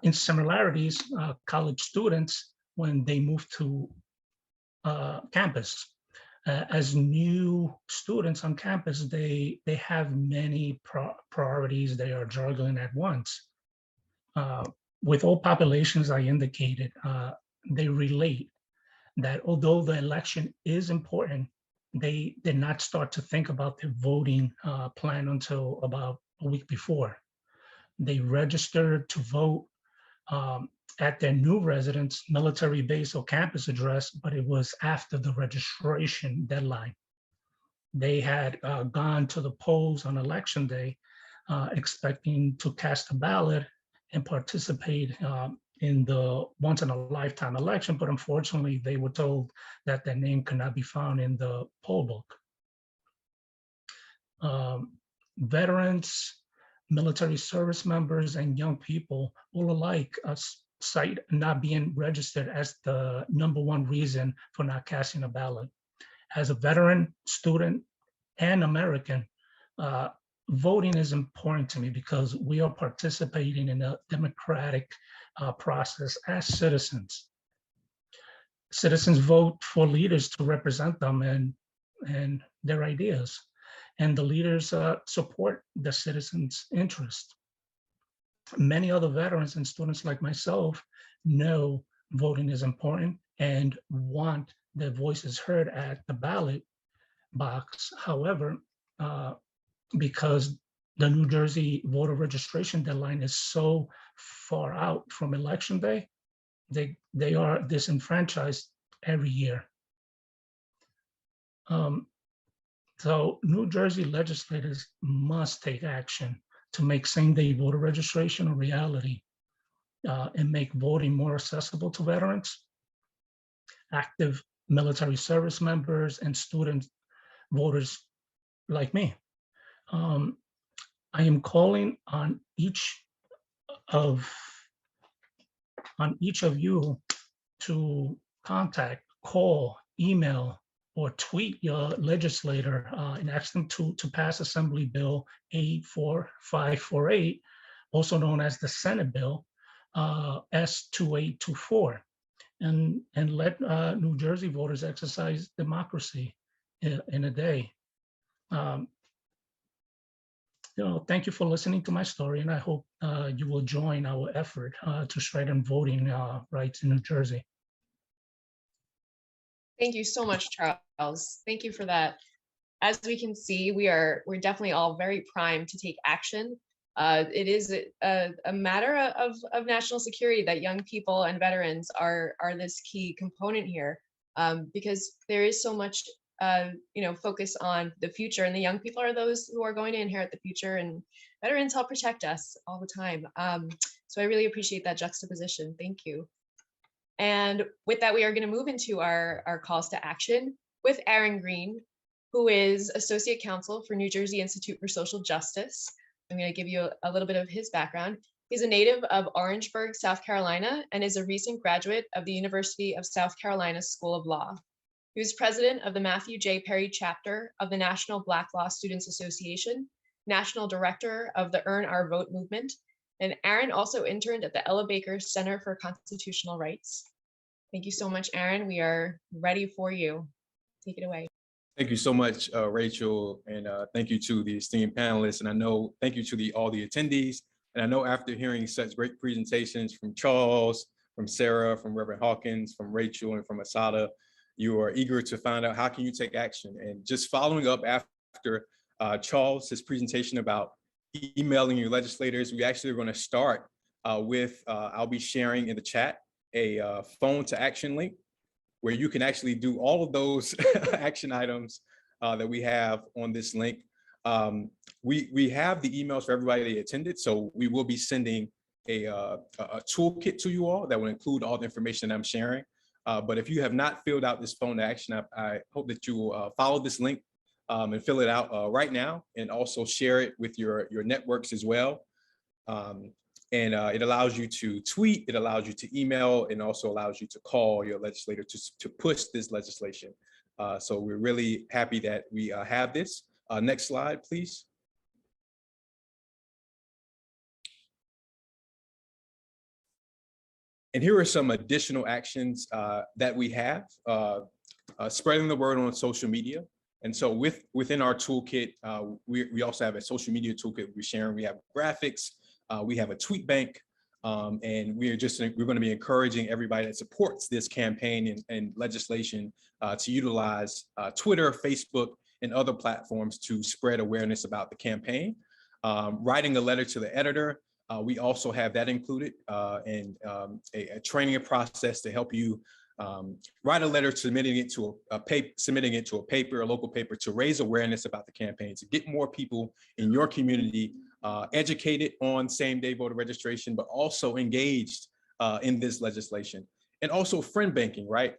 Speaker 5: In similarities, college students, when they move to campus, as new students on campus, they have many priorities they are juggling at once. With all populations I indicated, they relate that although the election is important, they did not start to think about their voting plan until about a week before. They registered to vote at their new residence, military base or campus address, but it was after the registration deadline. they had gone to the polls on election day, expecting to cast a ballot and participate in the once-in-a-lifetime election, but unfortunately, they were told that their name could not be found in the poll book. Veterans, military service members, and young people all alike cite not being registered as the #1 reason for not casting a ballot. As a veteran, student, and American, voting is important to me because we are participating in a democratic process as citizens. Citizens vote for leaders to represent them and their ideas, and the leaders support the citizens' interest. Many other veterans and students like myself know voting is important and want their voices heard at the ballot box. However, because the New Jersey voter registration deadline is so far out from election day, they are disenfranchised every year. So New Jersey legislators must take action to make same-day voter registration a reality and make voting more accessible to veterans, active military service members, and student voters like me. I am calling on each of you to contact, call, email, or tweet your legislator and ask them to pass Assembly Bill 84548, also known as the Senate Bill S2824, and let New Jersey voters exercise democracy in a day. Thank you for listening to my story, and I hope you will join our effort to strengthen voting rights in New Jersey.
Speaker 1: Thank you so much, Charles. Thank you for that. As we can see, we're definitely all very primed to take action. It is a matter of national security that young people and veterans are this key component here, because there is so much focus on the future, and the young people are those who are going to inherit the future, and veterans help protect us all the time. So I really appreciate that juxtaposition. Thank you. And with that, we are going to move into our calls to action with Aaron Green, who is Associate Counsel for New Jersey Institute for Social Justice. I'm going to give you a little bit of his background. He's a native of Orangeburg, South Carolina, and is a recent graduate of the University of South Carolina School of Law. He was president of the Matthew J. Perry chapter of the National Black Law Students Association, national director of the Earn Our Vote movement, and Aaron also interned at the Ella Baker Center for Constitutional Rights. Thank you so much, Aaron. We are ready for you. Take it away.
Speaker 6: Thank you so much, Rachel, and thank you to the esteemed panelists. And thank you to all the attendees. And I know after hearing such great presentations from Charles, from Sarah, from Reverend Hawkins, from Rachel, and from Asada, you are eager to find out how can you take action. And just following up after Charles' presentation about emailing your legislators, we actually are going to start with, I'll be sharing in the chat a phone to action link where you can actually do all of those action items that we have on this link. We have the emails for everybody that attended, so we will be sending a toolkit to you all that will include all the information I'm sharing. But if you have not filled out this phone to action, I hope that you will follow this link and fill it out right now, and also share it with your networks as well. And it allows you to tweet, it allows you to email, and also allows you to call your legislator to push this legislation. So we're really happy that we have this. Next slide, please. And here are some additional actions that we have. Spreading the word on social media. And so within our toolkit, we also have a social media toolkit we're sharing. We have graphics, we have a tweet bank, and we're going to be encouraging everybody that supports this campaign and legislation to utilize Twitter, Facebook, and other platforms to spread awareness about the campaign. Writing a letter to the editor, we also have that included, and a training process to help you write a letter submitting it to a paper, a local paper, to raise awareness about the campaign, to get more people in your community educated on same-day voter registration, but also engaged in this legislation. And also friend banking, right?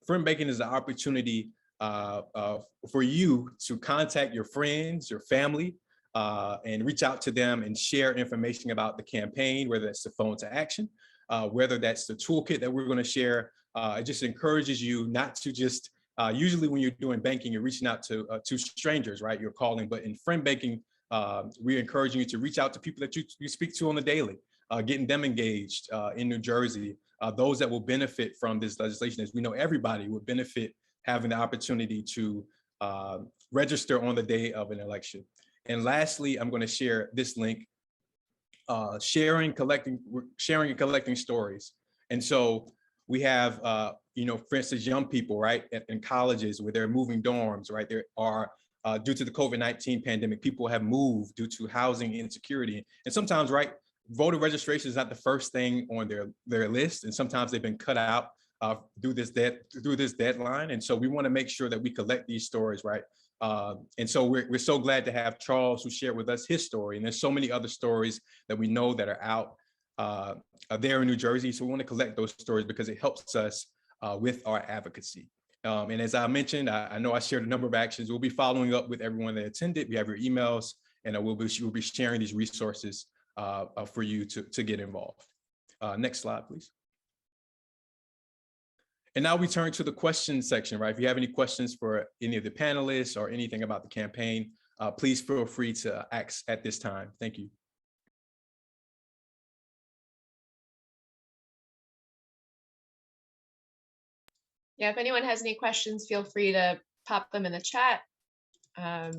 Speaker 6: Friend banking is an opportunity for you to contact your friends, your family, and reach out to them and share information about the campaign, whether that's the phone to action, whether that's the toolkit that we're going to share. It just encourages you not to just, usually when you're doing banking, you're reaching out to strangers, right? You're calling, but in friend banking, we're encouraging you to reach out to people that you speak to on the daily, getting them engaged in New Jersey, those that will benefit from this legislation, as we know everybody would benefit having the opportunity to register on the day of an election. And lastly, I'm going to share this link, sharing and collecting stories. And so we have, for instance, young people, right, in colleges where they're moving dorms, right? There are, due to the COVID-19 pandemic, people have moved due to housing insecurity. And sometimes, right, voter registration is not the first thing on their list. And sometimes they've been cut out through this deadline. And so we want to make sure that we collect these stories, right? And so we're so glad to have Charles, who shared with us his story. And there's so many other stories that we know that are out there in New Jersey. So we want to collect those stories because it helps us with our advocacy. And as I mentioned, I know I shared a number of actions. We'll be following up with everyone that attended. We have your emails, and we'll be sharing these resources for you to get involved. Next slide, please. And now we turn to the questions section, right? If you have any questions for any of the panelists or anything about the campaign, please feel free to ask at this time. Thank you.
Speaker 1: Yeah, if anyone has any questions, feel free to pop them in the chat. I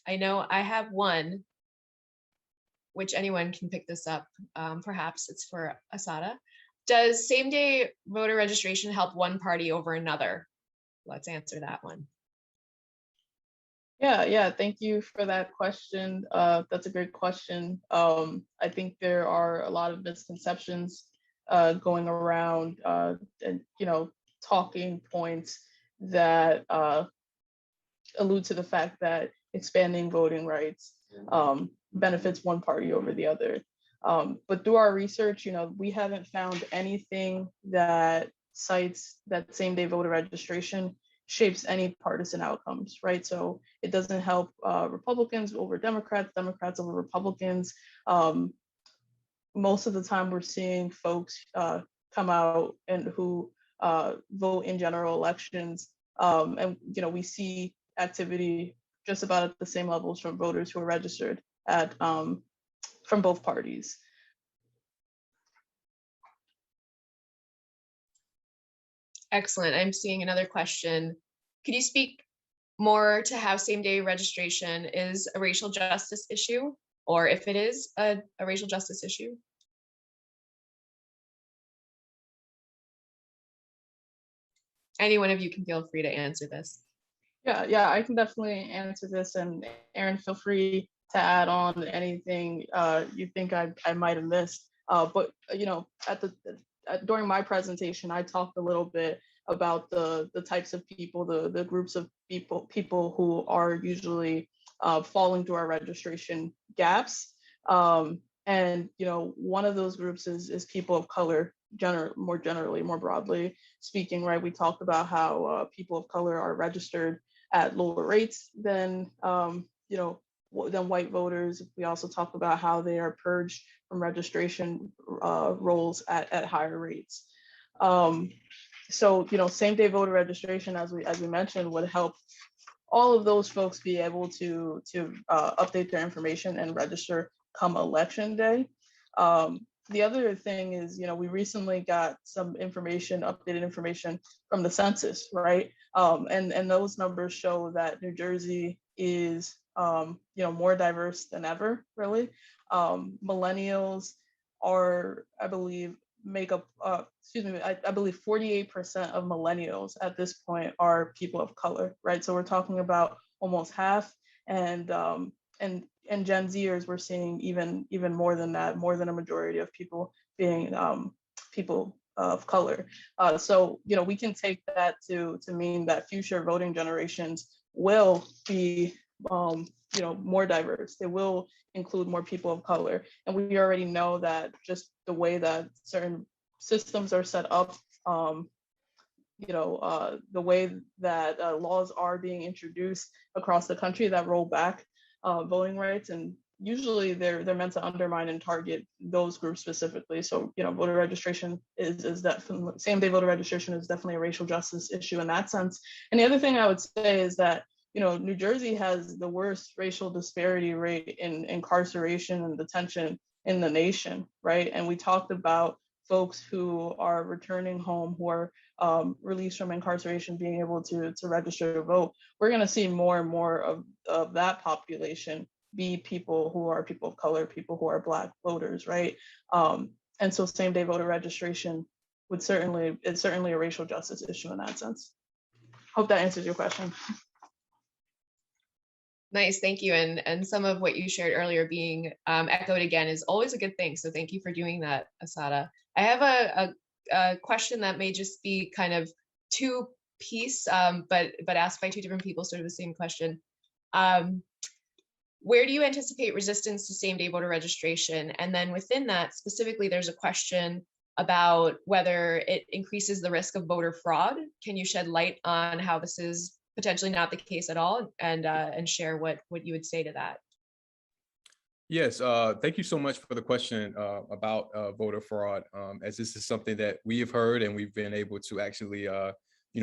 Speaker 1: know I have one, which anyone can pick this up. Perhaps it's for Asada. Does same-day voter registration help one party over another? Let's answer that one.
Speaker 2: Yeah, thank you for that question. That's a great question. I think there are a lot of misconceptions going around, and talking points that allude to the fact that expanding voting rights benefits one party over the other. But through our research, we haven't found anything that cites that same-day voter registration shapes any partisan outcomes, right? So it doesn't help Republicans over Democrats, Democrats over Republicans. Most of the time we're seeing folks come out and who vote in general elections. And we see activity just about at the same levels from voters who are registered at from both parties.
Speaker 1: Excellent. I'm seeing another question. Could you speak more to how same-day registration is a racial justice issue, or if it is a racial justice issue? Any one of you can feel free to answer this.
Speaker 2: Yeah, I can definitely answer this, and Aaron, feel free to add on anything you think I might have missed. But during my presentation, I talked a little bit about the types of people, the groups of people who are usually falling through our registration gaps. And one of those groups is people of color, more broadly speaking, right? We talked about how people of color are registered at lower rates than white voters. We also talked about how they are purged from registration rolls at higher rates. So same-day voter registration, as we mentioned, would help all of those folks be able to update their information and register come election day. The other thing is, we recently got some updated information from the census, right? And those numbers show that New Jersey is, more diverse than ever, really. Millennials are, I believe, make up, I believe 48% of millennials at this point are people of color, right? So we're talking about almost half, and Gen Zers, we're seeing even more than that, more than a majority of people being people of color. So, we can take that to mean that future voting generations will be, more diverse. They will include more people of color. And we already know that just the way that certain systems are set up, the way that laws are being introduced across the country that roll back voting rights, and usually they're meant to undermine and target those groups specifically. So, voter registration is definitely, same-day voter registration is definitely a racial justice issue in that sense. And the other thing I would say is that, New Jersey has the worst racial disparity rate in incarceration and detention in the nation, right? And we talked about folks who are returning home, who are released from incarceration, being able to register to vote. We're going to see more and more of that population be people who are people of color, people who are Black voters, right? And so same-day voter registration it's certainly a racial justice issue in that sense. Hope that answers your question.
Speaker 1: Nice, thank you. And some of what you shared earlier being echoed again is always a good thing. So thank you for doing that, Asada. I have a question that may just be kind of two-piece, but asked by two different people, sort of the same question. Where do you anticipate resistance to same-day voter registration? And then within that, specifically, there's a question about whether it increases the risk of voter fraud. Can you shed light on how this is potentially not the case at all, and share what you would say to that?
Speaker 6: Yes, thank you so much for the question about voter fraud, as this is something that we have heard and we've been able to actually,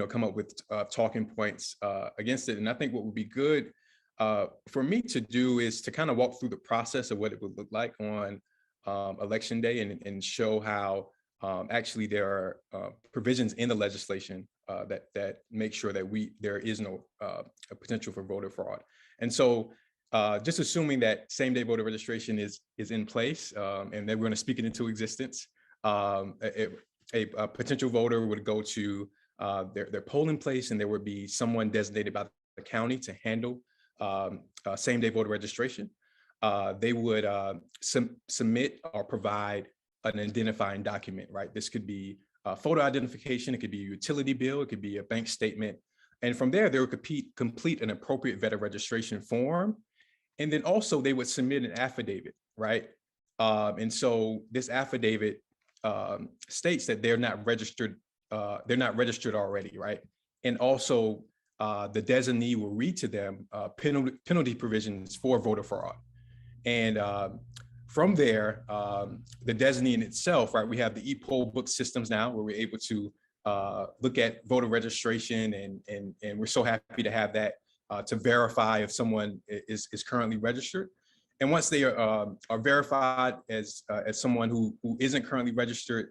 Speaker 6: come up with talking points against it. And I think what would be good for me to do is to kind of walk through the process of what it would look like on election day, and show how actually there are provisions in the legislation that make sure that there is no potential for voter fraud. And so just assuming that same-day voter registration is in place, and that we're going to speak it into existence, a potential voter would go to their polling place, and there would be someone designated by the county to handle same-day voter registration. They would submit or provide an identifying document, right? This could be photo identification, it could be a utility bill, it could be a bank statement. And from there, they would complete an appropriate voter registration form. And then also they would submit an affidavit, right? And so this affidavit states that they're not registered already, right? And also the designee will read to them penalty provisions for voter fraud. And from there, the designee in itself, right? We have the e-poll book systems now where we're able to look at voter registration, and we're so happy to have that to verify if someone is currently registered. And once they are verified as someone who isn't currently registered,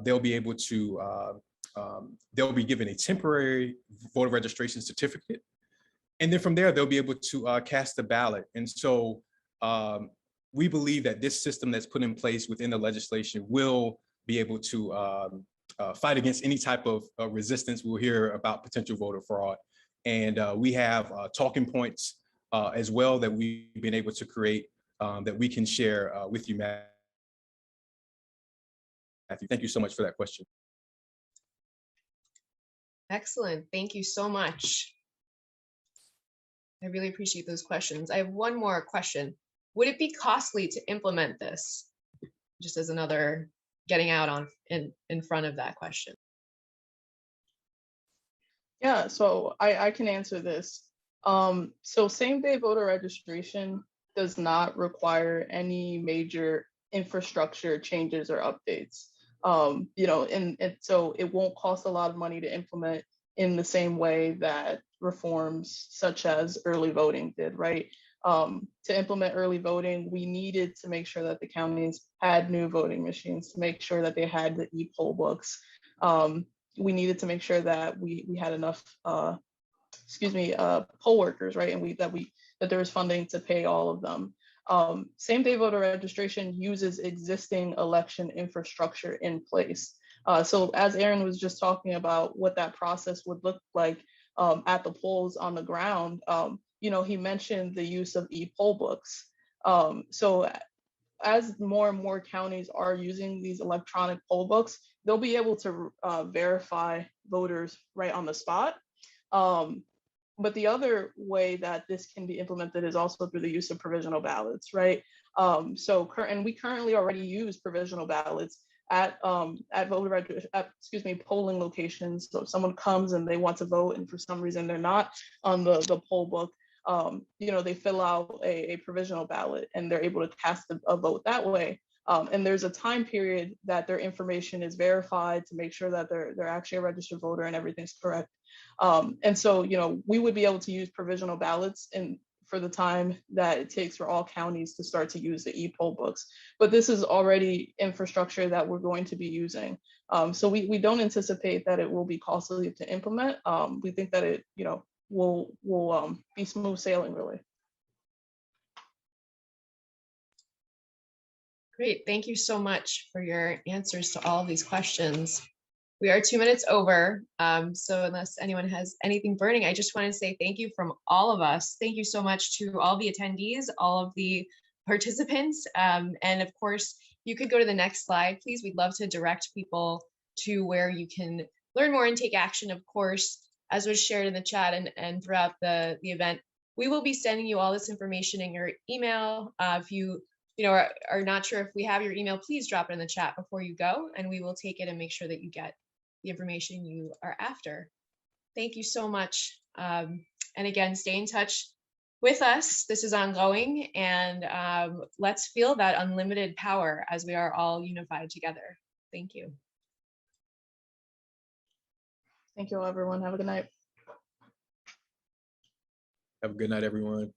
Speaker 6: they'll be able to, they'll be given a temporary voter registration certificate. And then from there, they'll be able to cast a ballot. And so we believe that this system that's put in place within the legislation will be able to fight against any type of resistance. We'll hear about potential voter fraud. And we have talking points as well that we've been able to create that we can share with you, Matthew. Thank you so much for that question.
Speaker 1: Excellent. Thank you so much. I really appreciate those questions. I have one more question. Would it be costly to implement this? Just as another getting out on in front of that question.
Speaker 2: Yeah, so I can answer this. So same-day voter registration does not require any major infrastructure changes or updates. And so it won't cost a lot of money to implement in the same way that reforms such as early voting did, right? To implement early voting, we needed to make sure that the counties had new voting machines, to make sure that they had the e-poll books. We needed to make sure that we had enough, poll workers, right? And that there was funding to pay all of them. Same-day voter registration uses existing election infrastructure in place. So as Aaron was just talking about what that process would look like at the polls on the ground, he mentioned the use of e-poll books. So as more and more counties are using these electronic poll books, they'll be able to verify voters right on the spot. But the other way that this can be implemented is also through the use of provisional ballots, right? And we currently already use provisional ballots at polling locations. So if someone comes and they want to vote and for some reason they're not on the poll book, they fill out a provisional ballot and they're able to cast a vote that way. And there's a time period that their information is verified to make sure that they're actually a registered voter and everything's correct. And so, we would be able to use provisional ballots for the time that it takes for all counties to start to use the e-poll books. But this is already infrastructure that we're going to be using. So we don't anticipate that it will be costly to implement. We think that it, will be smooth sailing, really.
Speaker 1: Great. Thank you so much for your answers to all of these questions. We are 2 minutes over. So unless anyone has anything burning, I just want to say thank you from all of us. Thank you so much to all the attendees, all of the participants. And of course, you could go to the next slide, please. We'd love to direct people to where you can learn more and take action. Of course, as was shared in the chat and throughout the event, we will be sending you all this information in your email. If you are not sure if we have your email, please drop it in the chat before you go, and we will take it and make sure that you get the information you are after. Thank you so much. And again, stay in touch with us. This is ongoing, and let's feel that unlimited power as we are all unified together. Thank you.
Speaker 2: Thank you all, everyone. Have a good night.
Speaker 6: Have a good night, everyone.